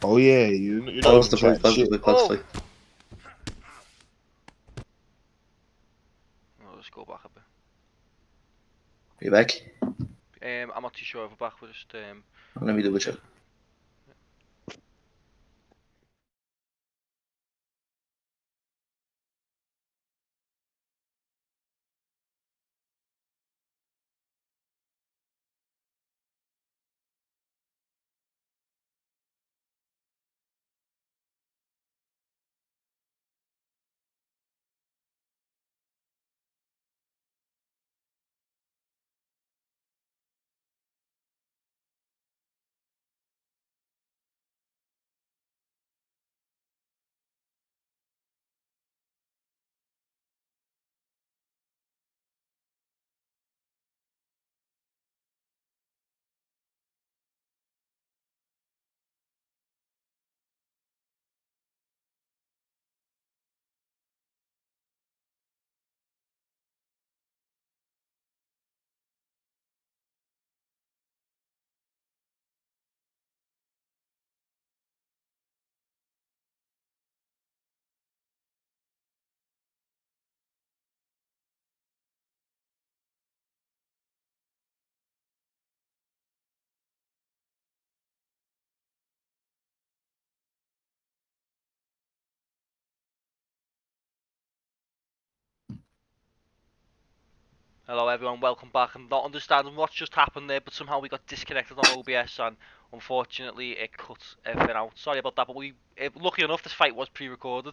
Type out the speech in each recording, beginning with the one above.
Oh yeah, you're not Pause even the fight, chatting pause the shit. fight, pause the fight. I'll just go back a bit. Are you back? I'm not too sure if we're back. We're just Let me double check. Hello everyone, welcome back. I'm not understanding what's just happened there, but somehow we got disconnected on OBS and unfortunately it cut everything out. Sorry about that, but lucky enough this fight was pre-recorded.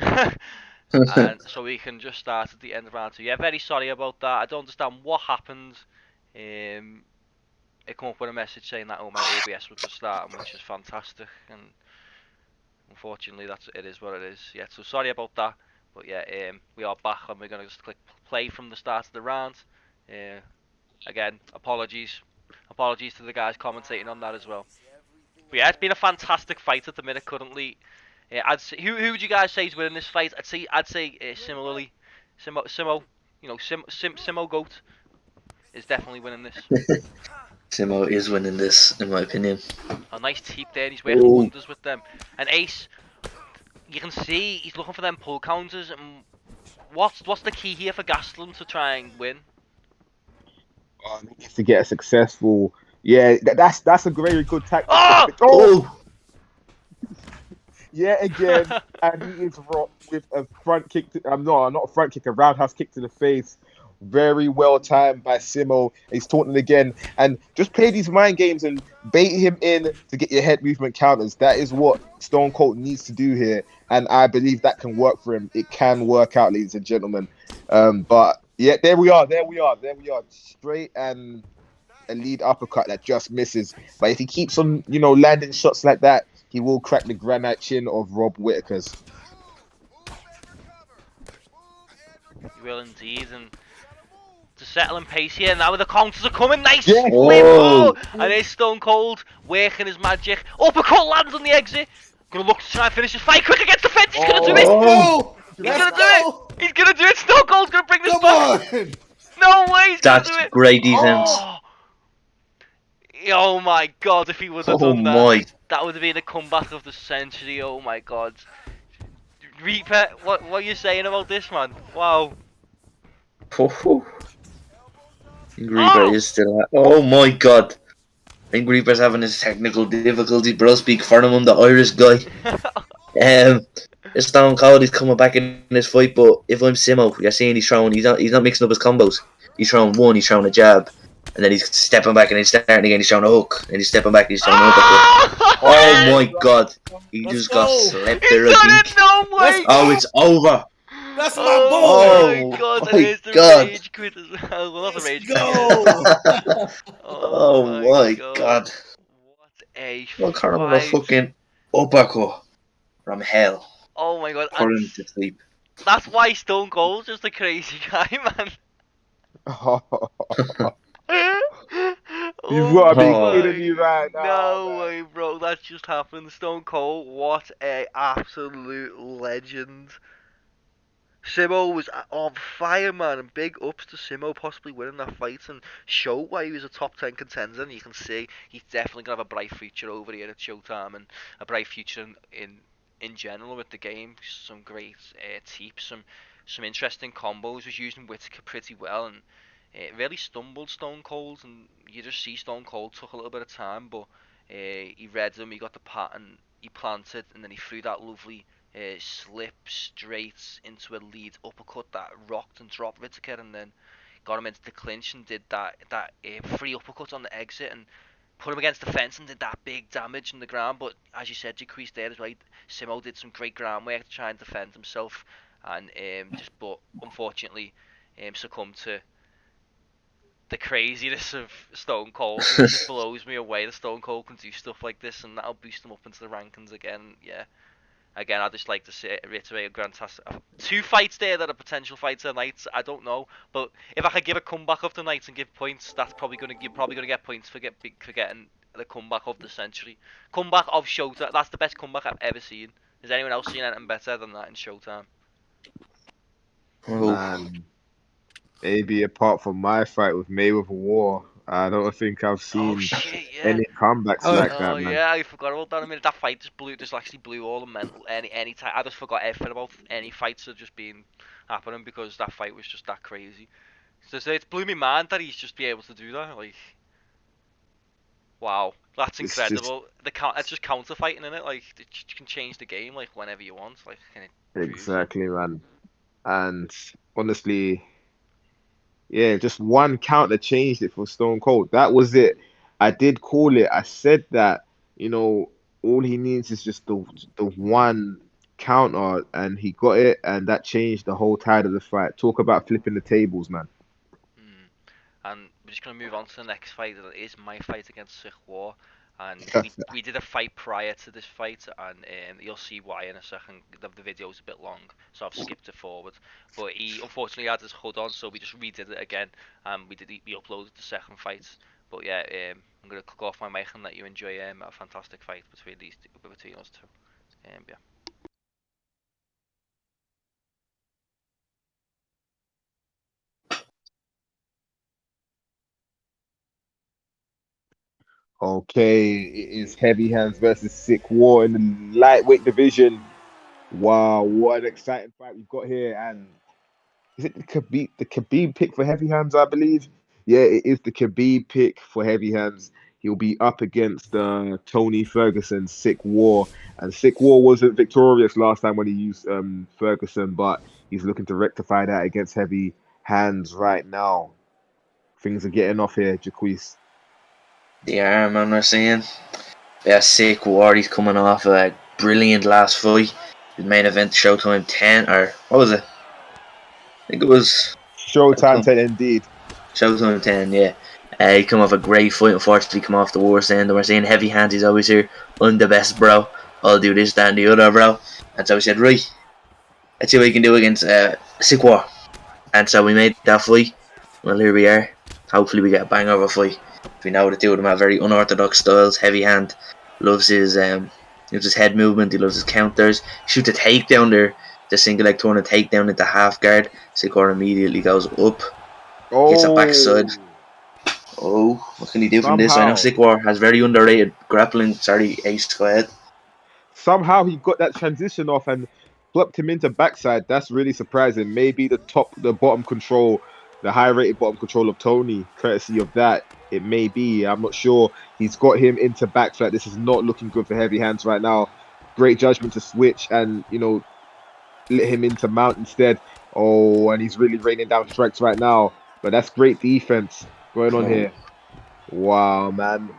And so we can just start at the end of round 2. Yeah, very sorry about that. I don't understand what happened. It came up with a message saying that my OBS was just starting, which is fantastic. And unfortunately, it is what it is. Yeah, so sorry about that. But yeah, we are back and we're gonna just click play from the start of the round. Again, apologies to the guys commentating on that as well. But yeah, it's been a fantastic fight at the minute currently. I'd say, who would you guys say is winning this fight? I'd say similarly, Simo, Simo Goat is definitely winning this. Simo is winning this, in my opinion. A nice teep there, and he's working wonders with them. And Ace, you can see he's looking for them pull counters. And what's the key here for Gastelum to try and win? He needs to get a successful. Yeah, that's a very good tactic. Oh! Oh! Yeah, again, and he is rocked with a front kick. No, not a front kick, a roundhouse kick to the face. Very well timed by Simo. He's taunting again, and just play these mind games and bait him in to get your head movement counters. That is what Stone Cold needs to do here, and I believe that can work for him. It can work out, ladies and gentlemen. But yeah, there we are. Straight and a lead uppercut that just misses. But if he keeps on, landing shots like that, he will crack the granite chin of Rob Whitaker's. He will indeed, and to settle in pace here now with the counters are coming. Nice Yeah. flip! Oh! And there's Stone Cold working his magic. Uppercut lands on the exit. Gonna look to try and finish his fight quick against the fence. He's gonna do it! Oh! He's gonna do it! He's gonna do it! Stone Cold's gonna bring this back! on! No way he's gonna That's do it! great defense. Oh my god, if he would have Oh done that, my. that would have been a comeback of the century. Oh my god. Reaper, what are you saying about this, man? Wow. Oh. Reaper is still at. Oh my god. I think Reaper's having his technical difficulties, bro. Speak for him, I'm the Irish guy. Stone Cold is coming back in this fight, but if I'm Simo, you're seeing he's not mixing up his combos. He's throwing one, he's throwing a jab, and then he's stepping back and he's starting again, he's throwing a hook, and he's stepping back and he's throwing an uppercut. Oh my god. He just got slapped there, I think. No way! Oh, it's over. That's my boy! Oh my god, my and here's the God. rage quit as well. Well, not the rage quit. Go! Oh my god. What a Look at him with a fight. fucking uppercut from hell. Oh my god, Put and him to sleep. that's why Stone Cold's just a crazy guy, man. You've got to be Oh kidding me right now. No man. way, bro. That's just happened. Stone Cold, what a absolute legend. Simo was on fire, man, and big ups to Simo possibly winning that fight and show why he was a top 10 contender. And you can see he's definitely gonna have a bright future over here at Showtime and a bright future in general with the game. Some great teeps, some interesting combos. Was using Whittaker pretty well and it really stumbled Stone Cold. And you just see Stone Cold took a little bit of time, but he read him. He got the pattern. He planted, and then he threw that lovely slip straight into a lead uppercut that rocked and dropped Whittaker, and then got him into the clinch and did that free uppercut on the exit and put him against the fence and did that big damage in the ground. But as you said, Jacquees there as well. Simo did some great groundwork to try and defend himself, and but unfortunately succumbed to the craziness of Stone Cold. It just blows me away that Stone Cold can do stuff like this, and that'll boost him up into the rankings again. Yeah. Again, I'd just like to reiterate a fantastic 2 fights there that are potential fights of the night. I don't know, but if I could give a comeback of the night and give points, that's probably you're probably gonna get points for getting the comeback of the century, comeback of Showtime. That's the best comeback I've ever seen. Has anyone else seen anything better than that in Showtime? Oh, Man, maybe apart from my fight with Mayweather War, I don't think I've Oh seen shit, yeah. any comebacks like that, man. Yeah, I forgot about that. I mean, that fight just actually blew all the mental any time. I just forgot everything about any fights that just been happening because that fight was just that crazy. So it blew me mind that he's just be able to do that. Like, wow, that's It's just incredible. It's just counter fighting in it. Like, you can change the game like whenever you want. Like, and it proves it. exactly, man. And honestly, yeah, just one counter changed it for Stone Cold. That was it. I did call it. I said that, you know, all he needs is just the one counter, and he got it, and that changed the whole tide of the fight. Talk about flipping the tables, man. Mm. And we're just gonna move on to the next fight. That is my fight against Sick War, and we did a fight prior to this fight, and you'll see why in a second. The video's a bit long, so I've skipped it forward. But he unfortunately had his HUD on, so we just redid it again, and we uploaded the second fight. But yeah, I'm gonna click off my mic and let you enjoy a fantastic fight between us two. Yeah. Okay, it is Heavy Hands versus Sick War in the lightweight division. Wow, what an exciting fight we've got here. And is it the Khabib pick for Heavy Hands, I believe? Yeah, it is the Khabib pick for Heavy Hands. He'll be up against Tony Ferguson, Sick War. And Sick War wasn't victorious last time when he used Ferguson, but he's looking to rectify that against Heavy Hands right now. Things are getting off here, Jacquees. the arm, I'm not saying. Yeah, Sick War, he's coming off a brilliant last fight. His main event, Showtime 10, or what was it? I think it was Showtime 10 indeed. Showtime 10, yeah. He come off a great fight, unfortunately come off the worst end. And we're saying Heavy Hands, he's always here. I'm the best, bro. I'll do this, that, and the other, bro. And so we said, right, let's see what he can do against Sick War. And so we made that fight. Well, here we are. Hopefully we get a bang of a fight. We know the two of them have very unorthodox styles. Heavy Hand loves his head movement. He loves his counters. He shoots a takedown there. The single leg turn a takedown into half guard. Sick War immediately goes up. Gets a backside. Oh, what can he do from this? I know Sick War has very underrated grappling. Sorry, Ace, go ahead. Somehow he got that transition off and blocked him into backside. That's really surprising. Maybe the bottom control, the high rated bottom control of Tony, courtesy of that. It may be. I'm not sure. He's got him into backside. This is not looking good for Heavy Hands right now. Great judgment to switch and, let him into mount instead. Oh, and he's really raining down strikes right now. But that's great defense going on here. Wow, man.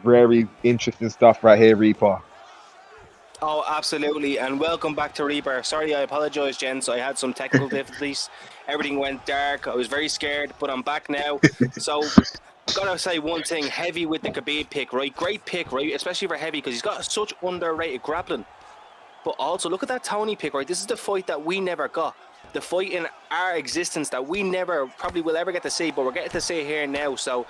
Very interesting stuff right here, Reaper. Oh, absolutely. And welcome back to Reaper. Sorry, I apologize, gents. I had some technical difficulties. Everything went dark. I was very scared, but I'm back now. So, gotta say one thing. Heavy with the Khabib pick, right? Great pick, right? Especially for Heavy, because he's got such underrated grappling. But also, look at that Tony pick, right? This is the fight that we never got. The fight in our existence that we never probably will ever get to see, but we're getting to see here now. So,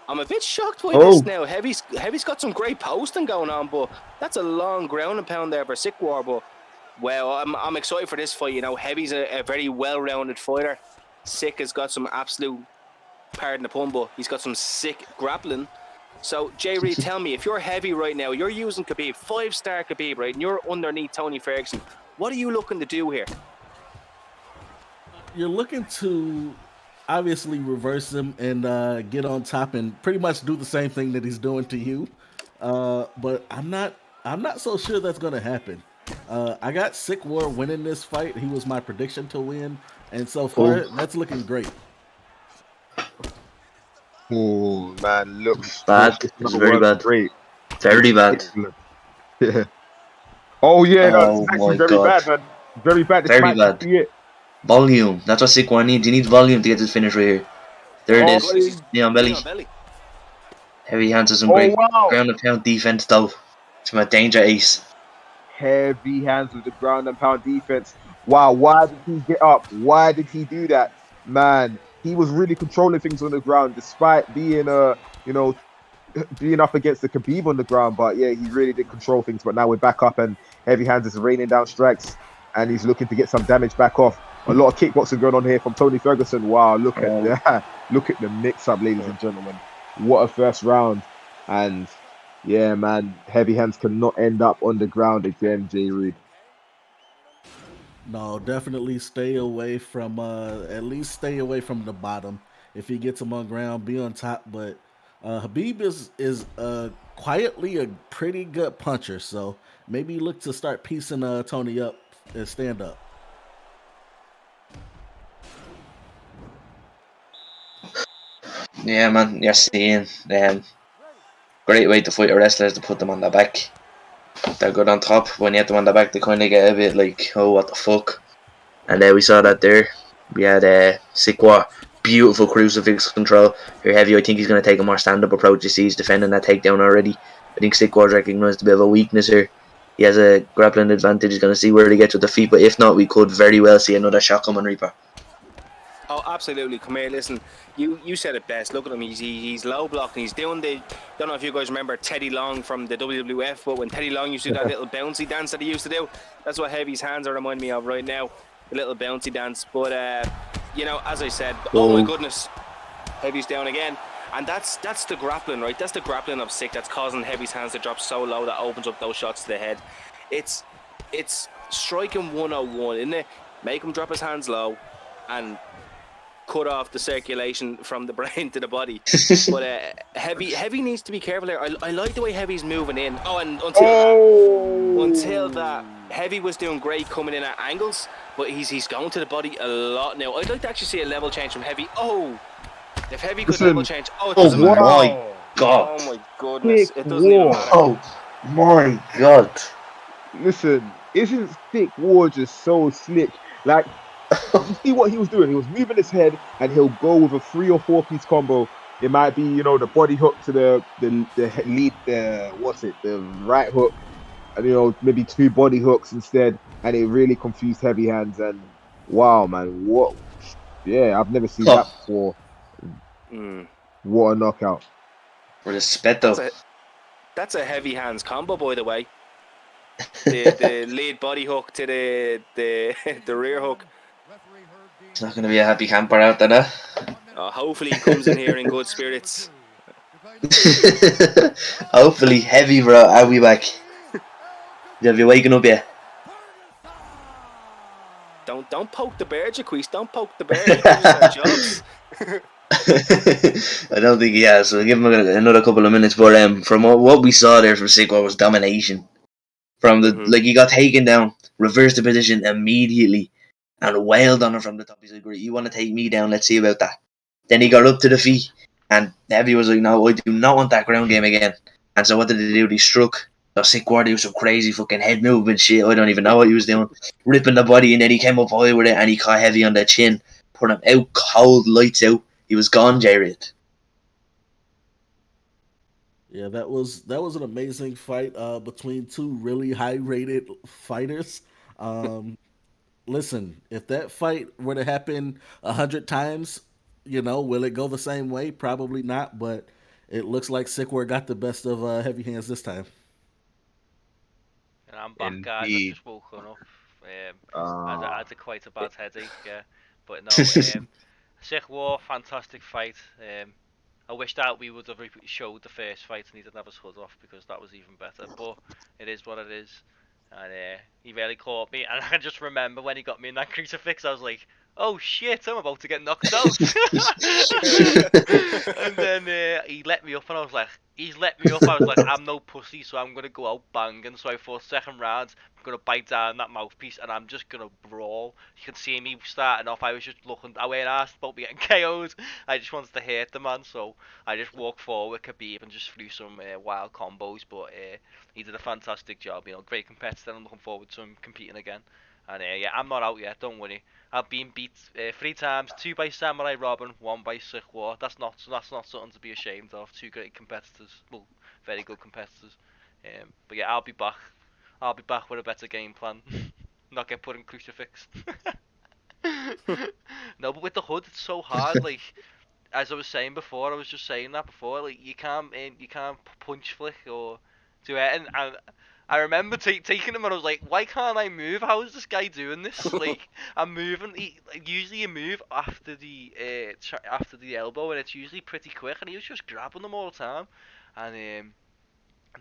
I'm a bit shocked by this now. Heavy's got some great posting going on, but that's a long ground and pound there for Sick War. But Well, I'm excited for this fight. You know, Heavy's a very well-rounded fighter. Sick has got some absolute, pardon the pun, but he's got some sick grappling. So, Jay Reed, tell me, if you're Heavy right now, you're using Khabib, 5-star Khabib, right, and you're underneath Tony Ferguson, what are you looking to do here? You're looking to obviously reverse him and get on top and pretty much do the same thing that he's doing to you. But I'm not so sure that's gonna happen. I got Sick War winning this fight. He was my prediction to win, and so far that's looking great. Oh man, looks Bad. this It's not very working bad. Great. Very bad. Excellent. Yeah. Oh yeah, no, Oh it's actually my very God. bad, man. Very bad. This Very might bad. be it. Volume. That's what Sikwa needs. He needs volume to get this finish right here. There it Oh, is. please. Knee on belly. Knee on belly. Heavy hands has some Oh great wow. ground and pound defense though. It's my danger ace. Heavy hands with the ground and pound defense. Wow, why did he get up? Why did he do that? Man, he was really controlling things on the ground despite being being up against the Khabib on the ground. But yeah, he really did control things. But now we're back up and Heavy Hands is raining down strikes and he's looking to get some damage back off. A lot of kickboxing going on here from Tony Ferguson. Wow, look at that. Look at the mix up, ladies and gentlemen. What a first round. And yeah, man, Heavy Hands cannot end up on the ground again, Jay Reed. No, definitely stay away from at least stay away from the bottom. If he gets him on ground, be on top. But Habib is quietly a pretty good puncher, so maybe look to start piecing Tony up and stand up. Yeah, man. You're seeing. Great way to fight a wrestler is to put them on their back. They're good on top. When you have them on the back, they kind of get a bit like, oh, what the fuck. And we saw that there. We had Sikwa, beautiful crucifix control. Here, Heavy, I think he's going to take a more stand-up approach. You see he's defending that takedown already. I think Sikwa's recognised a bit of a weakness here. He has a grappling advantage. He's going to see where he gets with the feet. But if not, we could very well see another shot coming, Reaper. Oh, absolutely. Come here, listen. You said it best. Look at him. He's low blocking. He's doing the. Don't know if you guys remember Teddy Long from the WWF, but when Teddy Long used to do that little bouncy dance that he used to do, that's what Heavy's hands are reminding me of right now. The little bouncy dance. But as I said, oh my goodness, Heavy's down again. And that's the grappling, right? That's the grappling of Sick that's causing Heavy's hands to drop so low that opens up those shots to the head. It's striking 101, isn't it? Make him drop his hands low and cut off the circulation from the brain to the body. But Heavy needs to be careful there. I like the way Heavy's moving in. Oh, and until that, Heavy was doing great coming in at angles, but he's going to the body a lot now. I'd like to actually see a level change from Heavy. Oh, if Heavy could level change. Oh, it doesn't matter. My God. Oh my goodness. Sick It doesn't even War. matter. Oh my God. Listen, isn't Sick War just so slick? Like, you see what he was doing? He was moving his head, and he'll go with a 3 or 4 piece combo. It might be, the body hook to the lead, the right hook, and maybe 2 body hooks instead, and it really confused Heavy Hands. And wow, man, what? Yeah, I've never seen that before. What a knockout! Respeto. That's a Heavy Hands combo, by the way. The lead body hook to the rear hook. It's not going to be a happy camper out there. Hopefully he comes in here in good spirits. Hopefully, Heavy, bro. I'll be back. Have you waking up yet? Don't poke the bear, Jaquise. Don't poke the bear. He does his own jobs. I don't think he has, so give him another couple of minutes. But from what we saw there from Sikwa was domination. From he got taken down, reversed the position immediately, and wailed on him from the top. He's like, "You want to take me down? Let's see about that." Then he got up to the feet, and Heavy was like, "No, I do not want that ground game again." And so what did they do? They struck. So Sikwa did some crazy fucking head movement shit. I don't even know what he was doing, ripping the body, and then he came up high with it, and he caught Heavy on the chin, put him out cold, lights out. He was gone, Jared. Yeah, that was an amazing fight between 2 really high rated fighters. Listen, if that fight were to happen 100 times, will it go the same way? Probably not, but it looks like Sikwa got the best of Heavy Hands this time. And I'm back, guys. I've Indeed. just woken up I Ah. had quite a bad headache. Yeah, but no. Sick War, fantastic fight. I wish that we would have showed the first fight and he didn't have his hood off because that was even better. But it is what it is. And he really caught me. And I just remember when he got me in that crucifix, I was like, oh shit, I'm about to get knocked out. And then he let me up and I was like, he's let me up. I was like, I'm no pussy, so I'm going to go out banging. So I thought second round, I'm going to bite down that mouthpiece and I'm just going to brawl. You can see me starting off. I was just looking, I weren't asked about me getting KO'd. I just wanted to hurt the man. So I just walked forward Khabib and just threw some wild combos. But he did a fantastic job. Great competitor. I'm looking forward to him competing again. And yeah, I'm not out yet. Don't worry. I've been beat 3 times. 2 by Samurai Robin, 1 by Sick War. That's not something to be ashamed of. 2 great competitors. Well, very good competitors. But yeah, I'll be back. I'll be back with a better game plan. Not get put in crucifix. No, but with the hood, it's so hard. Like, as I was saying before, like you can't punch flick or do it. And I remember taking him and I was like, why can't I move? How is this guy doing this? Like, I'm moving. Usually you move after the elbow and it's usually pretty quick. And he was just grabbing them all the time. And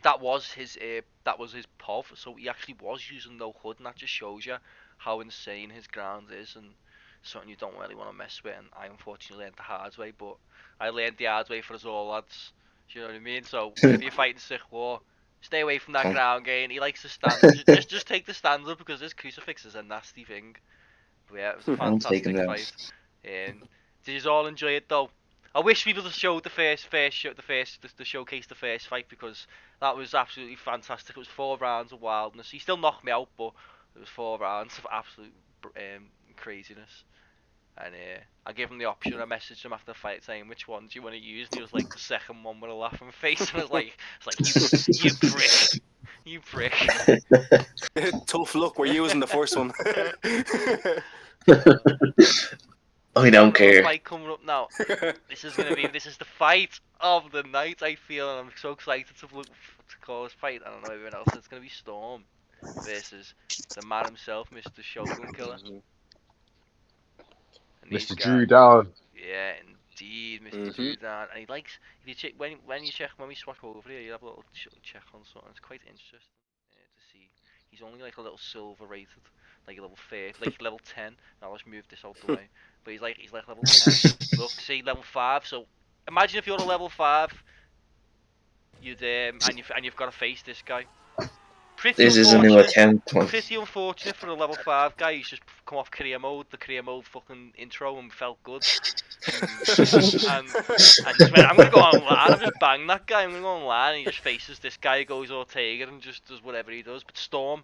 that was his POV. So he actually was using no hood, and that just shows you how insane his ground is and something you don't really want to mess with. And I unfortunately learned the hard way, but I learned the hard way for us all, lads. Do you know what I mean? So whenever you're fighting Sick War, stay away from that Okay. ground game. He likes to stand. just take the stand up because this crucifix is a nasty thing. But yeah, it was a I'm taking fantastic that. fight. Did you all enjoy it though? I wish we'd have showed the showcase the first fight because that was absolutely fantastic. It was 4 rounds of wildness. He still knocked me out, but it was 4 rounds of absolute craziness. And I gave him the option. I messaged him after the fight saying, which one do you want to use? And he was like, the second one with a laughing face. And I was like, you prick. You prick. Tough luck. We're using the first one. I don't care. Fight coming up now. This is the fight of the night. I feel, and I'm so excited to call this fight. I don't know everyone else. It's gonna be Storm versus the man himself, Mr. Shogun Killer. And these Mr. guys- Drew Down. Yeah, indeed, Mr. Drew Down. And he likes if you check when we swap over here, you have a little check on something. It's quite interesting to see. He's only like a little silver rated, like a level 30, like level 10. Now let's move this out the way. But he's like level 10. Look, see level 5. So imagine if you're a level 5, you'd and you've got to face this guy. This is a new account. Pretty unfortunate for a level 5 guy. He's just come off career mode, the career mode fucking intro, and felt good. and I just went, I'm gonna go online. I'm just bang that guy. I'm gonna go online. And he just faces this guy, goes Ortega, and just does whatever he does. But Storm's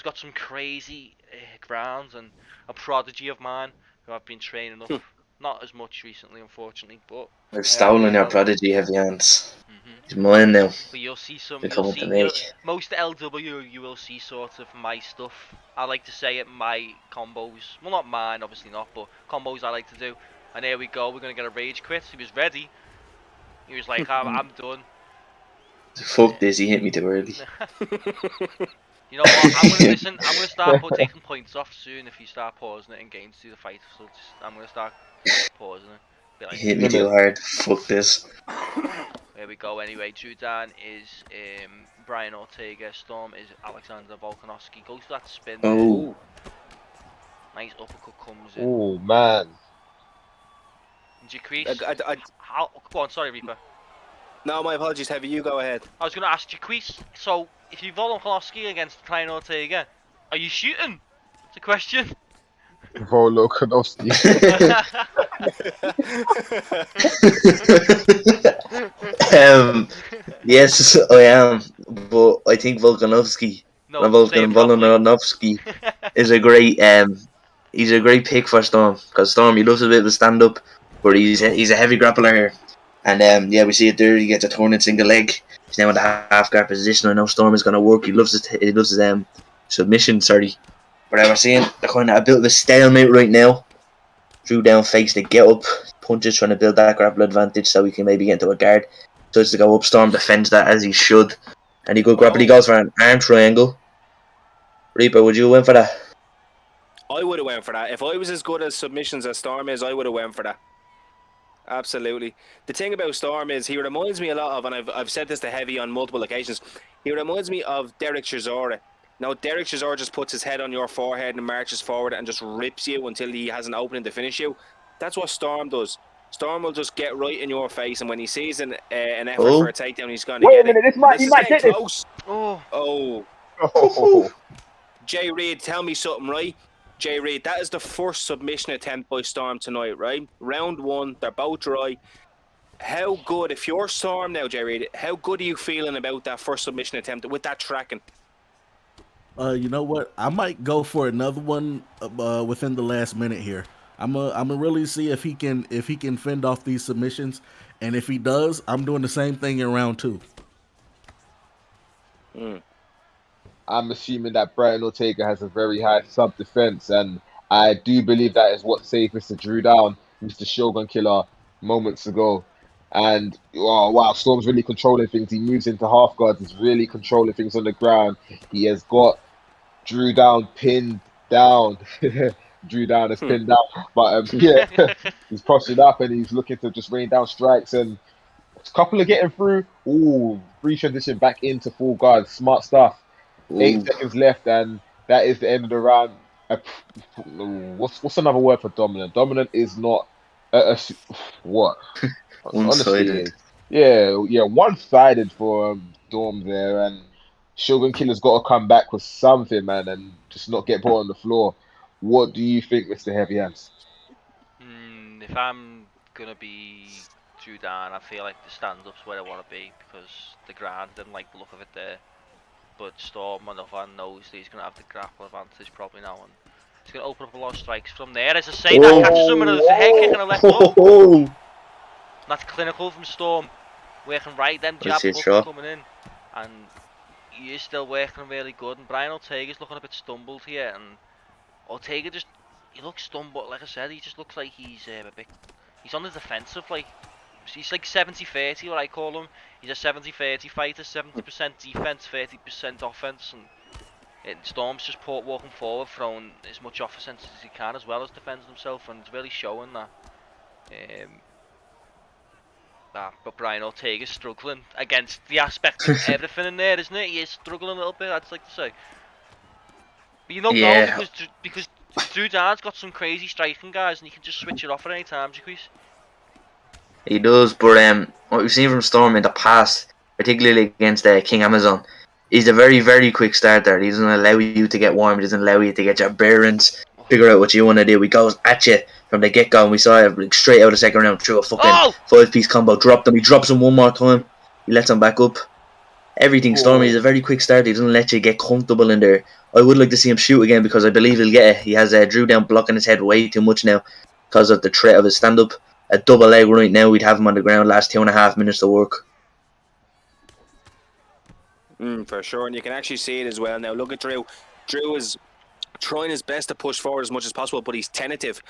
got some crazy grounds and a prodigy of mine who I've been training up. Not as much recently, unfortunately, but I've stolen your prodigy, heavy hands. Mhm. He's mine now. But you'll see some. They're coming to me. Most LW, you will see sort of my stuff. I like to say it, my combos. Well, not mine, obviously not, but combos I like to do. And here we go. We're gonna get a rage quit. He was ready. He was like, I'm done. Fuck this, he hit me too early. You know what? I'm gonna start taking points off soon if you start pausing it in games to do the fight. So I'm gonna start pausing it. Be like, He hit me too hard. Fuck this. There we go. Anyway, Judan is Brian Ortega. Storm is Alexander Volkanovski. Goes for that spin. Oh. Nice uppercut comes in. Oh man. Jaquise. Go on, sorry, Reaper. No, my apologies, Heavy. You go ahead. I was going to ask Jaquise. So, if you Volkanovski against Brian Ortega, are you shooting? It's a question. Volkanovski. Yes, I am. But I think Volkanovski is a great he's a great pick for Storm, because Storm, he loves a bit of a stand up, but he's a heavy grappler here. And yeah, we see it there. He gets a torn in single leg. He's now in the half guard position. I know Storm is gonna work. He loves his submission. Sorry, but we're seeing they're kind of a bit of a stalemate right now. Drew Down fakes the get up punches, trying to build that grapple advantage so he can maybe get into a guard. So it's to go up. Storm defends that as he should, and he goes for an arm triangle. Reaper, would you win for that? I would have went for that. If I was as good as submissions as Storm is, I would have went for that. Absolutely. The thing about Storm is he reminds me a lot of, and I've said this to Heavy on multiple occasions, he reminds me of Derek Chisora. Now, Derek Chisora just puts his head on your forehead and marches forward and just rips you until he has an opening to finish you. That's what Storm does. Storm will just get right in your face, and when he sees an effort for a takedown, he's going to Wait get a minute, it. he might get this. Close. Oh, Oh, Jay Reid, tell me something, right? Jay Reid, that is the first submission attempt by Storm tonight, right? Round one, they're both dry. How good, if you're Storm now, Jay Reid, how good are you feeling about that first submission attempt with that tracking? You know what? I might go for another one within the last minute here. I'm gonna really see if he can fend off these submissions, and if he does, I'm doing the same thing in round 2. I'm assuming that Brian Ortega has a very high sub defense, and I do believe that is what saved Mr. Drew down, Mr. Shogun Killer, moments ago. And wow, Storm's really controlling things. He moves into half guards. He's really controlling things on the ground. He has got Drew down, pinned down. Drew down is pinned down, but yeah, he's pushing up and he's looking to just rain down strikes, and a couple of getting through. Ooh, free transition back into full guard. Smart stuff. 8 seconds left, and that is the end of the round. What's another word for dominant? Dominant is not what? One-sided. Yeah, one-sided for Dorm there, and Shogun Killer's got to come back with something, man, and just not get put on the floor. What do you think, Mr. Heavy Hands? if I'm gonna be Drew down, I feel like the stand-up's where I want to be because the ground didn't like the look of it there. But Storm on the other hand knows that he's gonna have the grapple advantage probably now, and he's gonna open up a lot of strikes from there. As I say, that catches him with a head kick and a left hook. That's clinical from Storm, working right then, jab coming in, and he is still working really good. And Brian Ortega's looking a bit stumbled here, and Ortega he looks stunned, but like I said, he just looks like he's he's on the defensive. Like he's like 70-30, what I call him. He's a 70-30 fighter, 70% defense, 30% offense, and Storm's just walking forward, throwing as much offense as he can as well as defending himself, and it's really showing that. But Brian Ortega's struggling against the aspect of everything in there, isn't it? He is struggling a little bit, I'd like to say. But you don't know because Drew Down's got some crazy striking guys, and he can just switch it off at any time, Jaquise. He does, but what we've seen from Storm in the past, particularly against King Amazon, he's a very, very quick starter. He doesn't allow you to get warm. He doesn't allow you to get your bearings, figure out what you want to do. He goes at you from the get-go, and we saw it like, straight out of the second round through a fucking 5-piece combo. Dropped him. He drops him one more time. He lets him back up. Everything Stormy is a very quick starter. He doesn't let you get comfortable in there. I would like to see him shoot again because I believe he'll get it. He has Drew down blocking his head way too much now because of the threat of his stand-up. A double leg right now, we'd have him on the ground last 2.5 minutes to work. For sure, and you can actually see it as well now. Look at Drew. Drew is trying his best to push forward as much as possible, but he's tentative.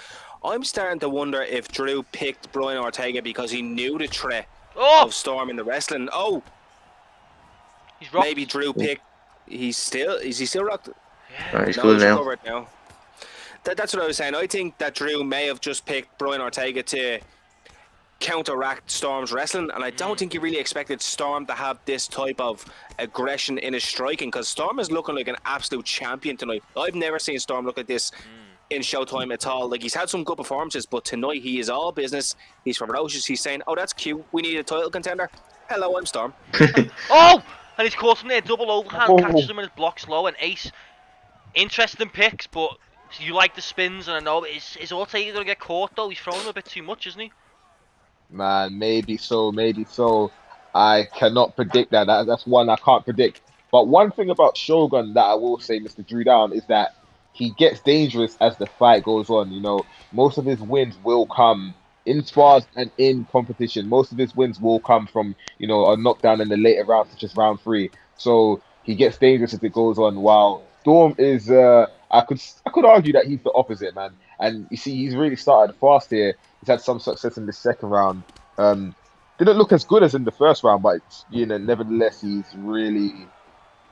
I'm starting to wonder if Drew picked Brian Ortega because he knew the threat of Storm in the wrestling. He's rocked. Maybe Drew picked. Is he still rocked? Yeah. He's good now. That's what I was saying. I think that Drew may have just picked Brian Ortega to counteract Storm's wrestling, and I don't think he really expected Storm to have this type of aggression in his striking, because Storm is looking like an absolute champion tonight. I've never seen Storm look like this in Showtime at all. Like, he's had some good performances, but tonight he is all business. He's ferocious. He's saying, "Oh, that's cute. We need a title contender. Hello, I'm Storm." And he's caught him there, double overhand, catches him in his blocks low, and Ace. Interesting picks, but you like the spins, and I know is Ortega gonna get caught though? He's throwing him a bit too much, isn't he? Man, maybe so. I cannot predict that. That's one I can't predict. But one thing about Shogun that I will say, Mr. Drew Down, is that he gets dangerous as the fight goes on. You know, most of his wins will come in spars and in competition. Most of his wins will come from, you know, a knockdown in the later rounds, such as round 3. So he gets dangerous as it goes on. While Storm is, I could argue that he's the opposite, man. And you see, he's really started fast here. He's had some success in the second round. Didn't look as good as in the first round, but you know, nevertheless, he's really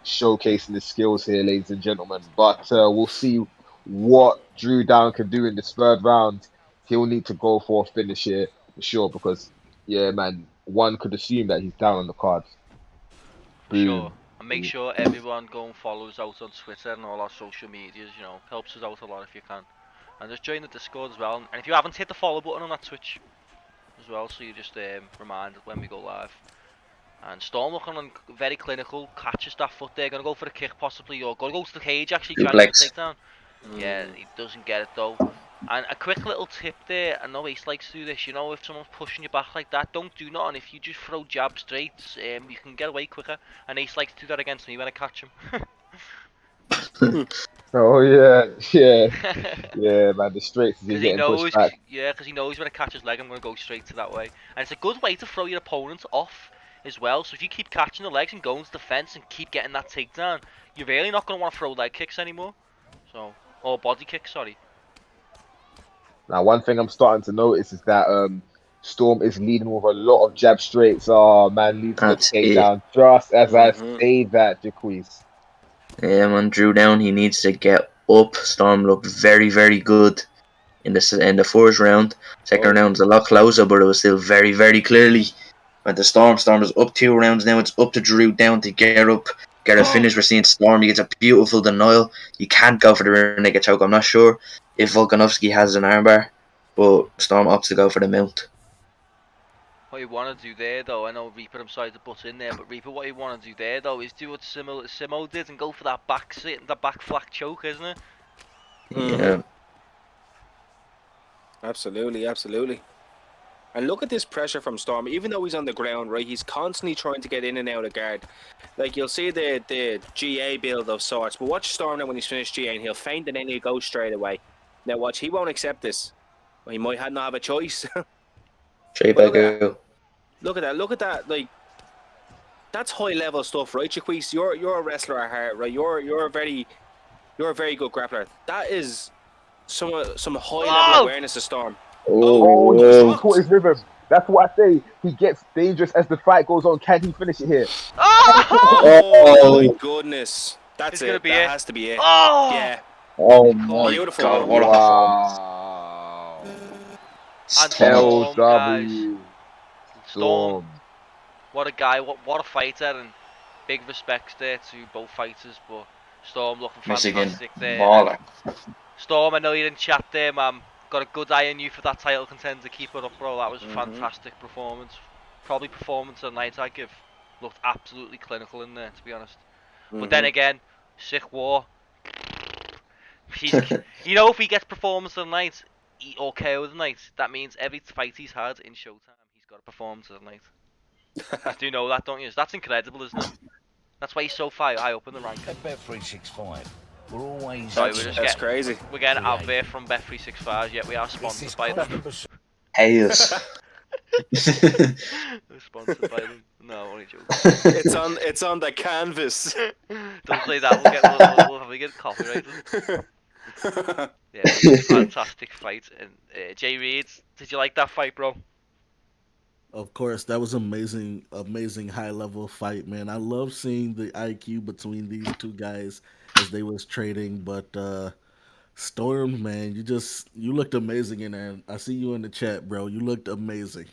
showcasing his skills here, ladies and gentlemen. But we'll see what Drew Down can do in this third round. He'll need to go for a finish here for sure, because yeah, man, one could assume that he's down on the cards. For Boom. sure. And make sure everyone go and follow us out on Twitter and all our social medias, you know, helps us out a lot if you can. And just join the Discord as well. And if you haven't, hit the follow button on that Twitch as well, so you just reminded when we go live. And Storm looking on very clinical, catches that foot there, gonna go for a kick possibly, or gonna go to the cage actually, trying to Duplex. take down. Yeah, he doesn't get it though. And a quick little tip there, I know Ace likes to do this, you know, if someone's pushing you back like that, don't do nothing. If you just throw jab straight, you can get away quicker. And Ace likes to do that against me when I catch him. Oh yeah, yeah, man. The straights is Because he getting knows, pushed back. yeah, because he knows when I catch his leg, I'm going to go straight to that way. And it's a good way to throw your opponent off as well. So if you keep catching the legs and going to the fence and keep getting that takedown, you're really not going to want to throw leg kicks anymore. So, or body kicks, sorry. Now, one thing I'm starting to notice is that Storm is leading with a lot of jab straights. Oh man, leads to the That's it. takedown. Just as I Mhm. say that, Jaquez. Yeah, man, Drew Down. He needs to get up. Storm looked very, very good in the first round. Second round was a lot closer, but it was still very, very clearly. But the Storm is up 2 rounds now. It's up to Drew Down to get up, get a finish. We're seeing Storm. He gets a beautiful denial. You can't go for the rear naked choke. I'm not sure if Volkanovski has an armbar, but Storm opts to go for the mount. What you want to do there, though, I know Reaper, I'm sorry to butt in there, but Reaper, what you want to do there, though, is do what Simo did and go for that back flak choke, isn't it? Yeah. Absolutely, absolutely. And look at this pressure from Storm. Even though he's on the ground, right, he's constantly trying to get in and out of guard. Like, you'll see the GA build of sorts, but watch Storm now when he's finished GA, and he'll feint and then he'll go straight away. Now watch, he won't accept this. Well, he might not have a choice. Straight Well, back look at out. Look at that. Like, that's high level stuff, right, Jaquez? You're a wrestler at heart, right? You're a very good grappler. That is some high level awareness of Storm. Oh, Oh, he whoa. caught his rhythm. That's what I say. He gets dangerous as the fight goes on. Can he finish it here? Oh my goodness. That's It's it. gonna be That it. has to be it. Oh! Yeah. Oh my Beautiful. god, what a performance. Wow. And Stunning. Storm, guys. LW. Storm. What a guy, what a fighter, and big respects there to both fighters, but Storm looking Michigan fantastic there. baller. Storm, I know you didn't chat there, man. Got a good eye on you for that title contender. Keep it up, bro. That was a fantastic performance. Probably performance of the night I give. Looked absolutely clinical in there, to be honest. But then again, sick war. You know, if he gets performance of the night or KO of the night, that means every fight he's had in Showtime, he's got a performance of the night. You do know that, don't you? That's incredible, isn't it? That's why he's so high up in the ranking. At Bet365, we're always. Sorry, we're just That's getting, crazy. we're getting out there from Bet365. Yet we are sponsored by them. Hayes. We're sponsored by them. No, only joking. It's on the canvas. Don't say that. We'll get copyrighted. Yeah, it was a fantastic fight. And Jay Reed, did you like that fight, bro? Of course, that was amazing high level fight, man. I love seeing the IQ between these two guys as they was trading. But Storm, man, you looked amazing in there. I see you in the chat, bro. You looked amazing.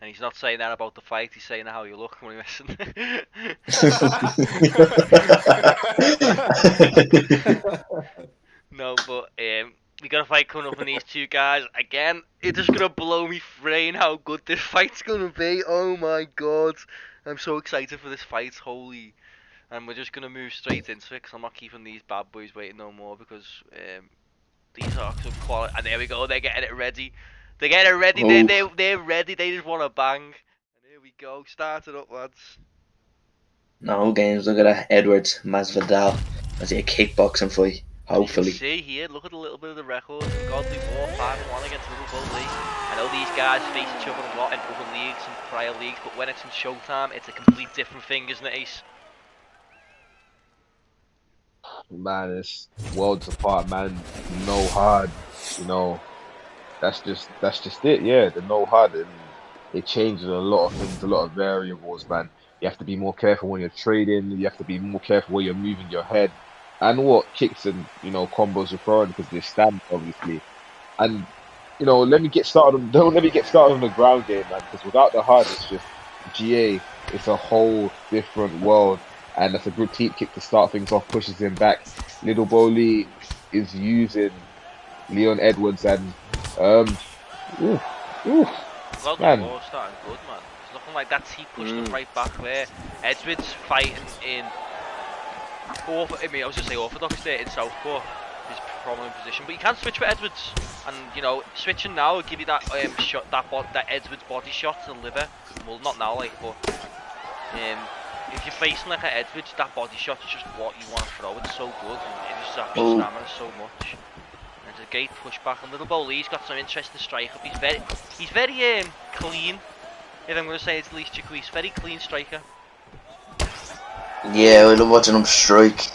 And he's not saying that about the fight. He's saying how you look when you listen. No, but we got a fight coming up with these two guys. Again, it's just gonna blow me brain how good this fight's gonna be. Oh my god, I'm so excited for this fight. Holy! And we're just gonna move straight into it because I'm not keeping these bad boys waiting no more because these are some quality. And there we go. They're getting it ready. They're getting it ready. They're ready. They just want to bang. And here we go. Start it up, lads. No games. Look at that. Edwards, Masvidal. That's a kickboxing fight. Hopefully. You can see here, look at a little bit of the record. Godly War 5-1 against Liverpool Lee. I know these guys face each other a lot in other leagues and prior leagues, but when it's in Showtime, it's a complete different thing, isn't it, Ace? Man, it's worlds apart, man. No hard, you know. That's just it. Yeah, the no hard. And it changes a lot of things, a lot of variables, man. You have to be more careful when you're trading. You have to be more careful where you're moving your head, and what kicks and combos you're throwing because they're stand obviously. And let me get started on don't let me get started on the ground game, man. Because without the HUD, it's just GA. It's a whole different world, and that's a good teep kick to start things off. Pushes him back. Little Bo Lee is using Leon Edwards, and ooh, ooh, Well, the man. war's starting good, man. It's looking like that he pushed him right back there. Edwards fighting in I was just say orthodox there in southpaw, his prominent position. But you can switch with Edwards, and switching now will give you that shot, that Edwards body shot to the liver. Well, not now, like, but if you're facing like an Edwards, that body shot is just what you want to throw. It's so good, and it just zaps your stamina so much. There's a great pushback, and Little Bo Lee's got some interesting strike up. He's very clean. If I'm going to say it's least Jaquise, very clean striker. Yeah, I love watching him strike.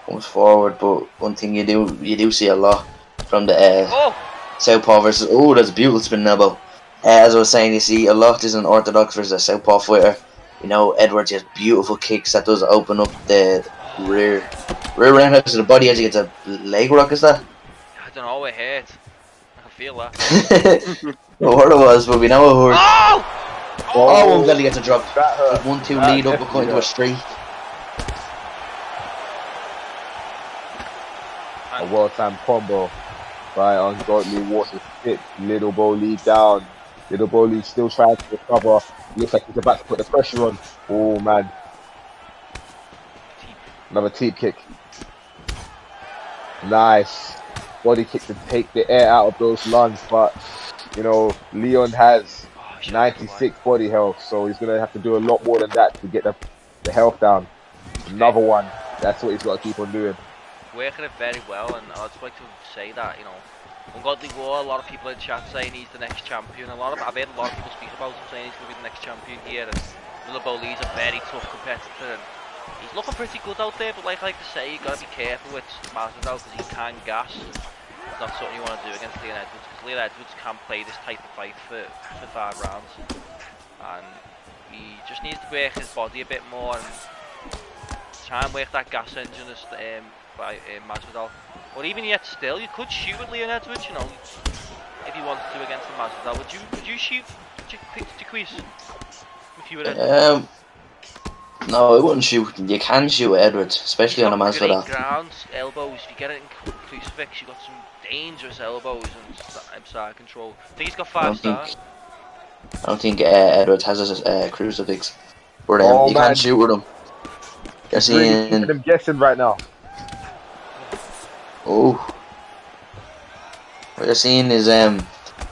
Comes forward, but one thing you do see a lot from the southpaw versus. Oh, that's a beautiful spin elbow. As I was saying, you see a lot is an orthodox versus a southpaw fighter. Edwards has beautiful kicks that does open up the rear roundhouse of the body as he gets a leg rock. Is that? I don't know, it hurt. I can feel that. What it was, but we know it hurt. Oh! Oh, one belly gets a drop. That hurt. 1-2 That lead up definitely according to a hurt. streak. A well-timed combo by Ungodly Water hit Little Bo Lee down. Little Bo Lee still trying to recover. Looks like he's about to put the pressure on. Oh man. Another teep kick. Nice. Body kick to take the air out of those lungs, but Leon has 96 body health, so he's gonna have to do a lot more than that to get the health down. Another one. That's what he's got to keep on doing. Working it very well, and I'd just like to say that, Ungodly War, a lot of people in chat saying he's the next champion. I've heard a lot of people speak about him saying he's going to be the next champion here, and Little Bo Lee's a very tough competitor, and he's looking pretty good out there, but like I like to say, you've got to be careful with Masvidal because he can gas. It's not something you want to do against Leon Edwards, because Leon Edwards can play this type of fight for 5 rounds, and he just needs to work his body a bit more and try and work that gas engine by Masvidal. Or even yet still, you could shoot with Leon Edwards, if you wanted to against the Masvidal. Would you shoot Jaquise if you were No, I wouldn't shoot. You can shoot Edwards, especially on a Masvidal. grounds, elbows, if you get it in crucifix, you've got some dangerous elbows and side control. I think he's got 5 stars. I don't think Edwards has a crucifix. But you man. can shoot with him. You're Really seeing. keeping him guessing right now. Oh. What you're seeing is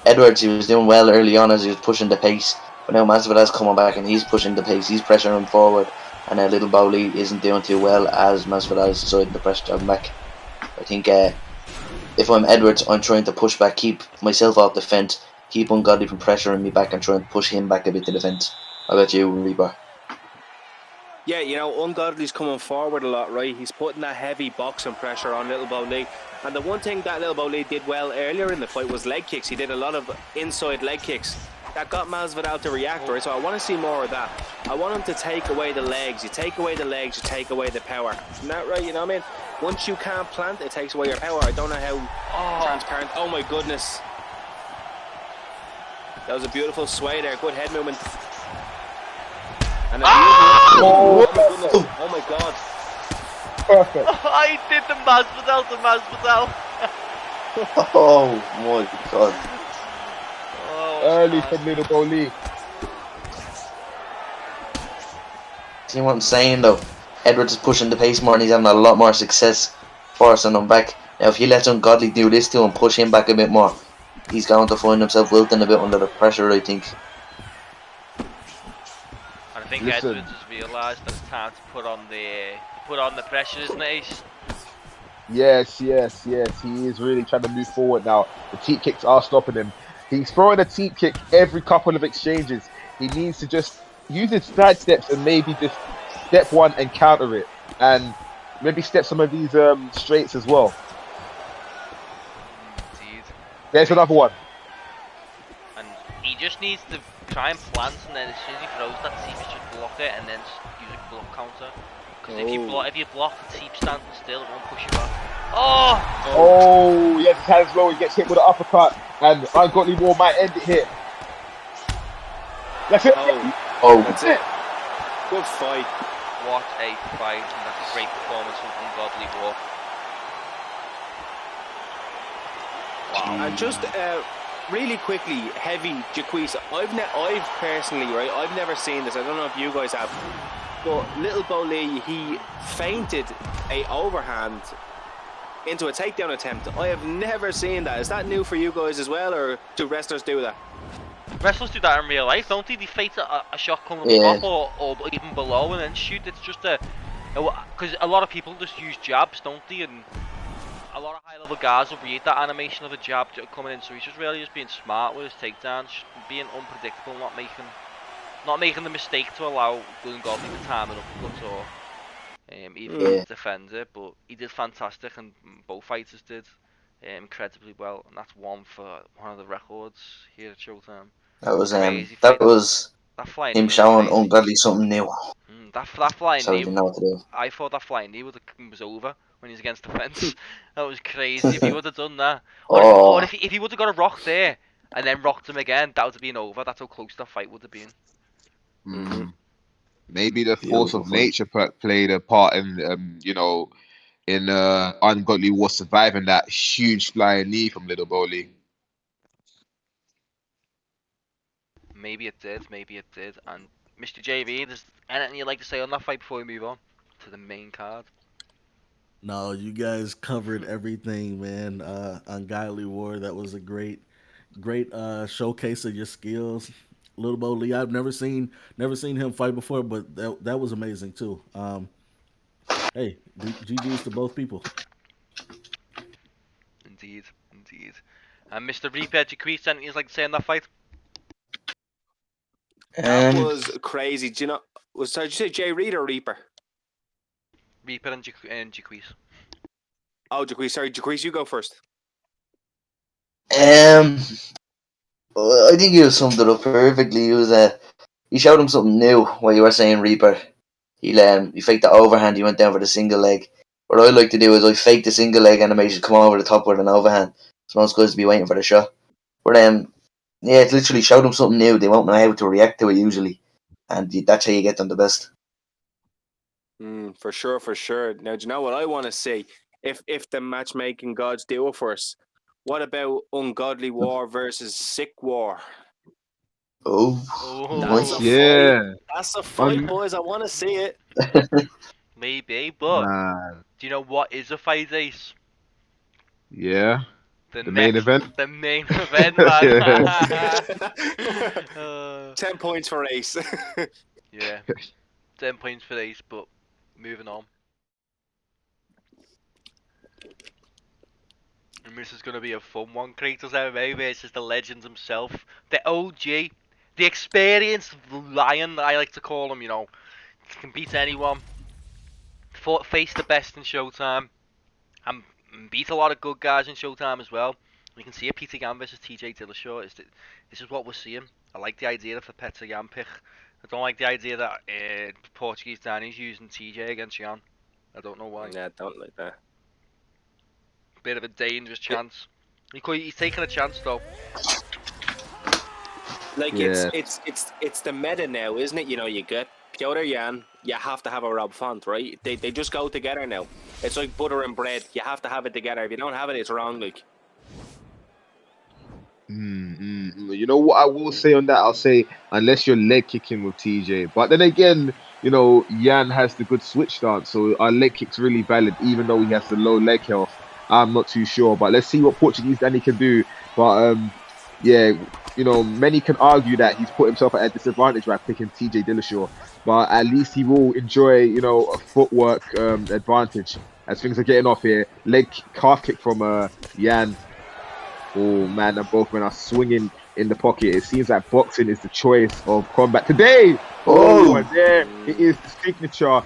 Edwards, he was doing well early on as he was pushing the pace. But now Masvidal's coming back and he's pushing the pace, he's pressuring him forward. And Little Bo Lee isn't doing too well as Masvidal's deciding to pressure him back. I think if I'm Edwards, I'm trying to push back, keep myself off the fence, keep Ungodly from pressuring me back and try and push him back a bit to the fence. How about you, Reaper? Yeah, Ungodly's coming forward a lot, right? He's putting that heavy boxing pressure on Little Bo Lee. And the one thing that Little Bo Lee did well earlier in the fight was leg kicks. He did a lot of inside leg kicks. That got Masvidal to react, right? So I want to see more of that. I want him to take away the legs. You take away the legs, you take away the power. Isn't that right? You know what I mean? Once you can't plant, it takes away your power. I don't know how transparent. Oh my goodness. That was a beautiful sway there. Good head movement. And oh my goodness. Oh my god. Perfect. I did the Masvidal to Masvidal. Oh my god. Oh, Early from Little Bo Lee. See what I'm saying though? Edwards is pushing the pace more and he's having a lot more success forcing him back. Now if he lets Ungodly do this to him, push him back a bit more, he's going to find himself wilting a bit under the pressure, I think. I think Listen. Edwards has realised that it's time to put on the pressure, isn't it, Ace? Yes. He is really trying to move forward now. The teep kicks are stopping him. He's throwing a teep kick every couple of exchanges. He needs to just use his side steps and maybe just step one and counter it. And maybe step some of these straights as well. Indeed. There's another one. And he just needs to try and plant, and then as soon as he throws that, Teep's just block it, and then use a block counter. Because if you block the Teep standing still, it won't push you back. Oh, he has his hands low. He gets hit with an uppercut, and Ungodly War might end it here. That's it. That's it. Good fight. What a fight, and that's a great performance from Ungodly War. Wow. And just really quickly, heavy Jaquise. I've personally, right, I've never seen this. I don't know if you guys have, but Little Bo Lee, he feinted a overhand into a takedown attempt. I have never seen that. Is that new for you guys as well, or do wrestlers do that? Wrestlers do that in real life, don't they? They fake a shot coming up or even below and then shoot. It's just because a lot of people just use jabs, don't they? And a lot of high-level guys will read that animation of a jab coming in, so he's just really just being smart with his takedowns, being unpredictable, not making the mistake to allow Ungodly to time it uppercut or even defend it. But he did fantastic, and both fighters did incredibly well, and that's one for one of the records here at Showtime. That was that flying him showing Ungodly something new. That flying So he knee, didn't know what to do. I thought that flying knee was over when he was against the fence. That was crazy. If he would have done that, or if he would have got a rock there and then rocked him again, that would have been over. That's how close that fight would have been. Maybe the force of nature played a part in, in Ungodly War surviving that huge flying knee from Little Bo Lee. Maybe it did. And Mr. JV, there's anything you'd like to say on that fight before we move on to the main card? No, you guys covered everything, man. Ungodly War, that was a great showcase of your skills. Little Bo Lee, I've never seen him fight before, but that was amazing too. Hey, GG's to both people. Indeed. And Mr. Reaper, Jaquise, anything you'd like to say on that fight? That was crazy. Do you know? Did you say Jay Reed or Reaper? Reaper and Jaquise. Oh, Jaquise. Sorry, Jaquise, you go first. I think he summed it up perfectly. He showed him something new. What you were saying, Reaper. He faked the overhand. He went down for the single leg. What I like to do is I fake the single leg animation, come over the top with an overhand. So most guys be waiting for the shot. But it literally showed them something new. They won't know how to react to it usually, and that's how you get them the best. For sure. Now, do you know what I want to see? If the matchmaking gods do it for us, what about Ungodly War versus Sick War? That's a fight, boys. I want to see it. Maybe, but do you know what is a fight, Ace? Yeah. The main event? The main event, man. 10 points for Ace. Yeah. 10 points for Ace, but moving on. And this is going to be a fun one. Kratos MMA versus the legend himself. The OG. The experienced lion, I like to call him, Can beat anyone. Face the best in Showtime. And beat a lot of good guys in Showtime as well. You can see a Peter Yan versus TJ Dillashaw. This is what we're seeing. I like the idea of the Peter Yan pick. I don't like the idea that Portuguese Danny's using TJ against Yan. I don't know why. Yeah, I don't like that. Bit of a dangerous chance. He's taking a chance though. Like it's the meta now, isn't it? You get Piotr Yan, you have to have a Rob Font, right? They just go together now. It's like butter and bread. You have to have it together. If you don't have it, it's wrong. Like. You know what I will say on that? I'll say unless you're leg kicking with TJ, but then again, Yan has the good switch stance, so our leg kick's really valid, even though he has the low leg health. I'm not too sure, but let's see what Portuguese Danny can do. But many can argue that he's put himself at a disadvantage by picking TJ Dillashaw, but at least he will enjoy, a footwork advantage as things are getting off here. Calf kick from Yan. Oh man, and both men are swinging in the pocket. It seems like boxing is the choice of combat today. And there it is, the signature.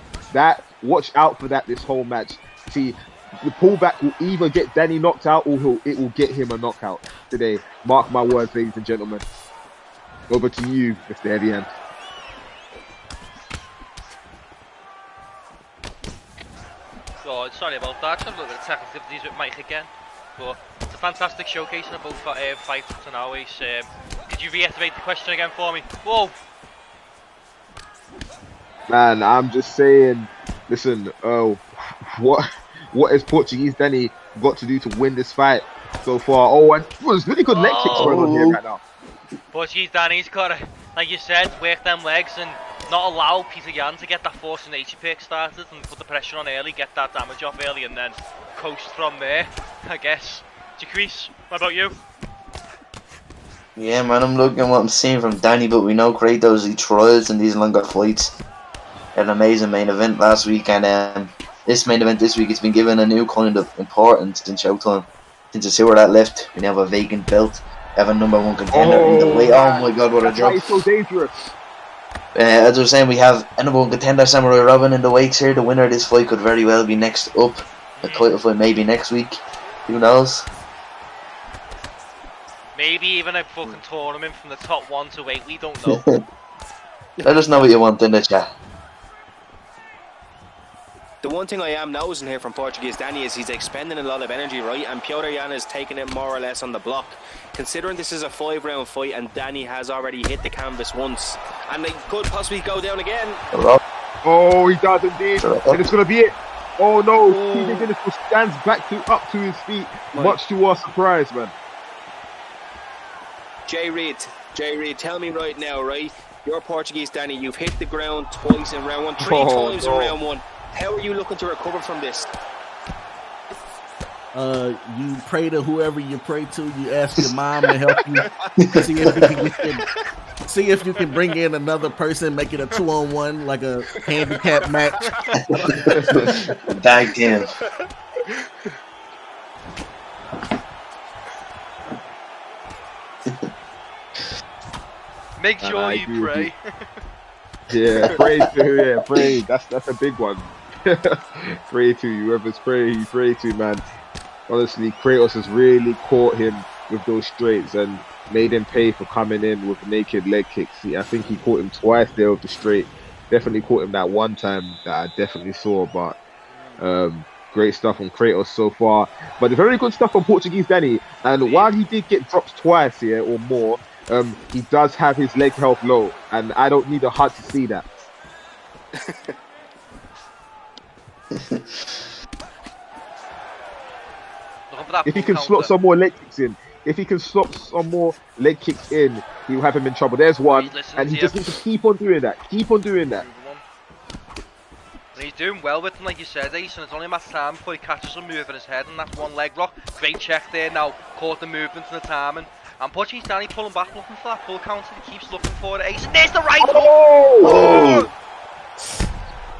Watch out for that this whole match. See, the pullback will either get Danny knocked out or it will get him a knockout today. Mark my words, ladies and gentlemen. over to you, Mr. Heavy Hand. Oh, sorry about that. Just a little bit of technical difficulties with Mike again. But it's a fantastic showcasing of both fights up to now. Could you reiterate the question again for me? Whoa! Man, I'm just saying, listen, what has Portuguese Danny got to do to win this fight so far? Oh, and there's really good leg kicks going on here right now. Portuguese Danny's got to, like you said, work them legs and not allow Peter Yan to get that force and nature pick started and put the pressure on early, get that damage off early, and then coast from there, I guess. Jaquise, what about you? Yeah, man, I'm looking at what I'm seeing from Danny, but we know Kratos, he thrives in these longer fights. An amazing main event last week, and this main event this week has been given a new kind of importance in Showtime. Since it's who that left, we now have a vacant belt, have a #1 contender in the weight. Oh my god, what a That's why drop! he's so dangerous. As I was saying, we have a #1 contender, Samurai Robin, in the weights here. The winner of this fight could very well be next up. The title fight maybe next week. Who knows? Maybe even a fucking tournament from the top 1 to 8, we don't know. Let us know what you want in the chat. The one thing I am noticing here from Portuguese Danny is he's expending a lot of energy, right? And Piotr Yan is taking it more or less on the block. Considering this is a 5-round fight and Danny has already hit the canvas once, and they could possibly go down again. Oh, he does indeed, and it's gonna be it. Oh no, TJ Dillashaw stands up to his feet, much to our surprise, man. Jay Reid, tell me right now, right? You're Portuguese Danny, you've hit the ground twice in round 1, 3 times in round 1. How are you looking to recover from this? You pray to whoever you pray to. You ask your mom to help you. See if you can bring in another person, make it a 2-on-1, like a handicap match. Tag team. Make sure you pray. Yeah, pray to, yeah, pray. That's a big one. Pray to whoever's praying, pray to, man. Honestly, Kratos has really caught him with those straights and made him pay for coming in with naked leg kicks. I think he caught him twice there with the straight. Definitely caught him that one time that I definitely saw, but great stuff from Kratos so far. But the very good stuff from Portuguese Danny. And while he did get dropped twice here or more, he does have his leg health low, and I don't need a HUD to see that. If he can slot some more leg kicks in, he'll have him in trouble. There's one, and he just needs to keep on doing that. And he's doing well with them, like you said, Ace, and it's only a matter of time before he catches him moving his head, and that's one leg lock. Great check there now, caught the movement and the timing. And Portuguese Danny pulling back, looking for that pull counter. He keeps looking for it. Ace, and there's the right hook!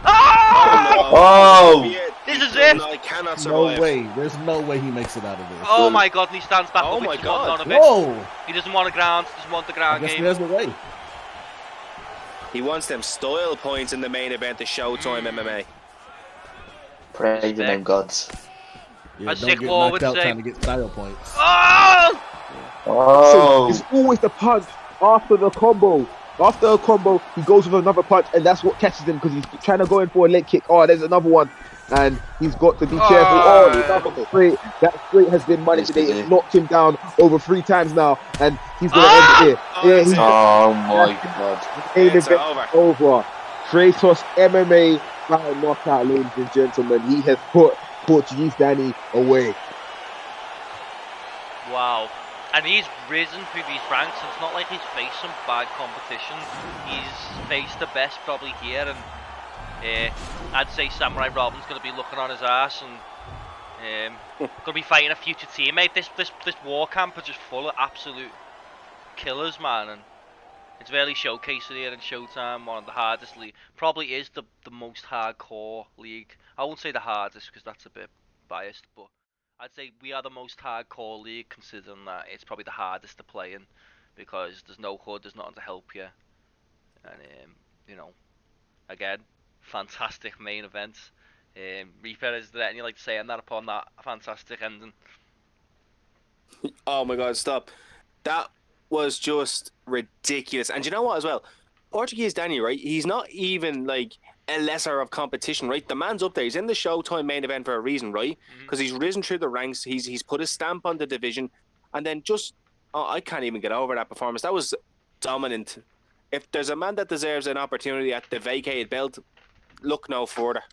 Oh! Oh! This is it! No, I cannot survive. No way. There's no way he makes it out of this. Oh my god, and he stands back Oh up. my God. Whoa! He doesn't want the ground, doesn't want the I ground guess game. there's the way. He wants them style points in the main event of Showtime MMA. Pray the name gods. Yeah, As don't Nick get Wall knocked would out say. trying to get style points. Oh! Oh! It's always the punch after the combo. After a combo, he goes with another punch, and that's what catches him because he's trying to go in for a leg kick. Oh, there's another one, and he's got to be careful. Oh, another straight. That straight has been money today. It's knocked him down over 3 times now, and he's going to end it here. Yeah, he's Oh my god. main It's event over. Kratos MMA final knockout, ladies and gentlemen. He has put Portuguese Danny away. Wow. And he's risen through these ranks. It's not like he's faced some bad competition. He's faced the best probably here, and I'd say Samurai Robin's going to be looking on his ass and going to be fighting a future teammate. This war camp are just full of absolute killers, man, and it's really showcased here in Showtime. One of the hardest league, probably is the most hardcore league. I won't say the hardest because that's a bit biased, but I'd say we are the most hardcore league, considering that it's probably the hardest to play in because there's no HUD, there's nothing to help you, and you know, again, fantastic main event. Reaper, is there anything you'd like to say on that upon that fantastic ending? Oh my god, stop. That was just ridiculous. And you know what, as well? Portuguese Danny, right? He's not even like a lesser of competition, right? The man's up there. He's in the Showtime main event for a reason, right? Because he's risen through the ranks. He's put his stamp on the division, and then just I can't even get over that performance. That was dominant. If there's a man that deserves an opportunity at the vacated belt, look no further.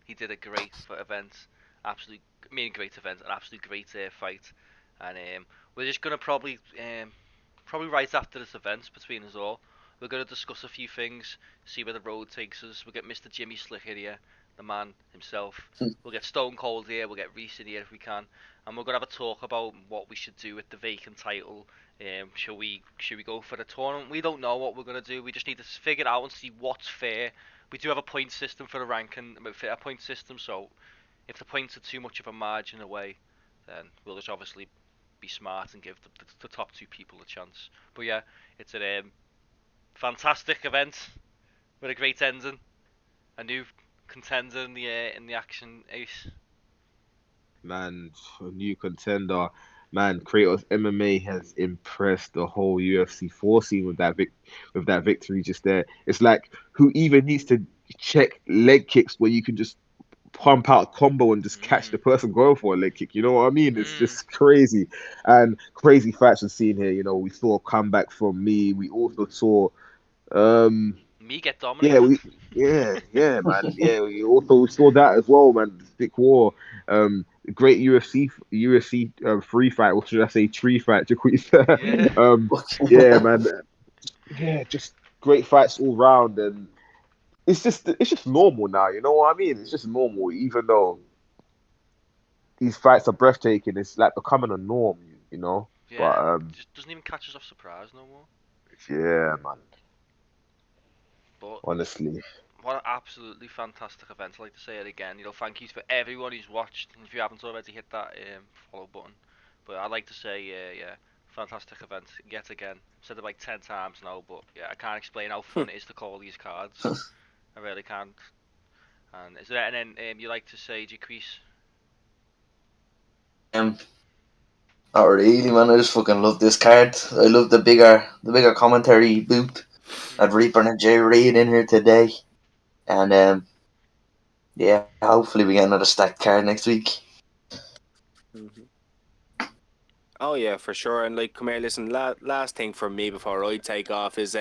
He did a great event, great event, an absolutely great fight, and we're just gonna probably right after this event between us all, we're gonna discuss a few things, see where the road takes us. We'll get Mr. Jimmy Slick here, the man himself. We'll get Stone Cold here. We'll get Reese in here if we can, and we're gonna have a talk about what we should do with the vacant title. Should we go for the tournament? We don't know what we're gonna do. We just need to figure it out and see what's fair. We do have a point system for the ranking, a point system. So if the points are too much of a margin away, then we'll just obviously be smart and give the top two people a chance. But yeah, it's a fantastic event with a great ending. A new contender in the action, Ace. Man, a new contender. Man, Kratos MMA has impressed the whole UFC 4 scene with that victory just there. It's like, who even needs to check leg kicks where you can just pump out a combo and just catch the person going for a leg kick? You know what I mean? It's just crazy. And crazy fights we've seen here. You know, we saw a comeback from me. We also saw me get dominated. Yeah, man. Yeah, we saw that as well, man. Thick War. Great UFC free fight, or should I say tree fight, Jaquita. Yeah, man. Yeah, just great fights all round, and it's just normal now. You know what I mean? It's just normal, even though these fights are breathtaking. It's like becoming a norm, you know. Yeah, but, just doesn't even catch us off surprise no more. Yeah, man. But honestly, what an absolutely fantastic event. I'd like to say it again. You know, thank you for everyone who's watched. And if you haven't already, hit that follow button. But I'd like to say, yeah, fantastic event yet again. I've said it like 10 times now, but yeah, I can't explain how fun it is to call these cards. I really can't. And is there anything you like to say, Jaquise? Not really, man. I just fucking love this card. I love the bigger commentary booth. I'd Reaper and Jay Reid in here today. And yeah, hopefully we get another stacked card next week. Oh yeah, for sure. And like, come here, listen. Last thing from me before I take off is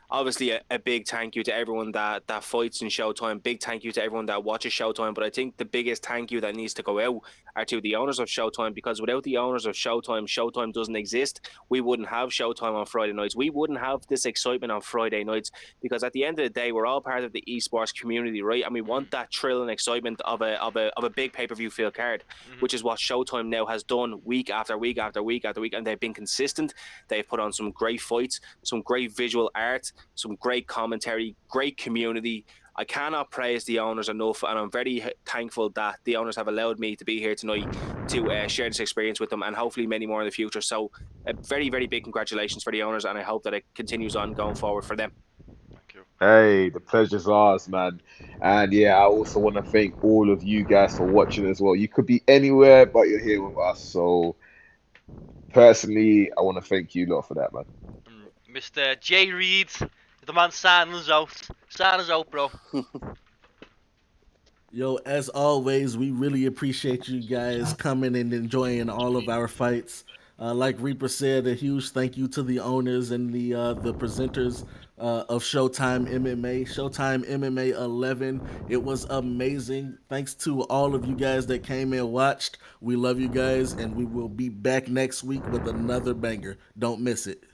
obviously a big thank you to everyone that fights in Showtime. Big thank you to everyone that watches Showtime. But I think the biggest thank you that needs to go out are to the owners of Showtime, because without the owners of Showtime, Showtime doesn't exist. We wouldn't have Showtime on Friday nights. We wouldn't have this excitement on Friday nights, because at the end of the day, we're all part of the esports community, right? And we want that thrill and excitement of a big pay-per-view field card, which is what Showtime now has done week after week after week after week, and they've been consistent. They've put on some great fights, some great visual art, some great commentary, great community. I cannot praise the owners enough, and I'm very thankful that the owners have allowed me to be here tonight to share this experience with them, and hopefully many more in the future. So a very, very big congratulations for the owners, and I hope that it continues on going forward for them. Thank you. Hey, the pleasure's ours, man. And yeah, I also want to thank all of you guys for watching as well. You could be anywhere, but you're here with us. So personally, I want to thank you lot for that, man. Mr. Jay Reid, the man signing us out. Sign us out, bro. Yo, as always, we really appreciate you guys coming and enjoying all of our fights. Like Reaper said, a huge thank you to the owners and the presenters of Showtime MMA. Showtime MMA 11. It was amazing. Thanks to all of you guys that came and watched. We love you guys, and we will be back next week with another banger. Don't miss it.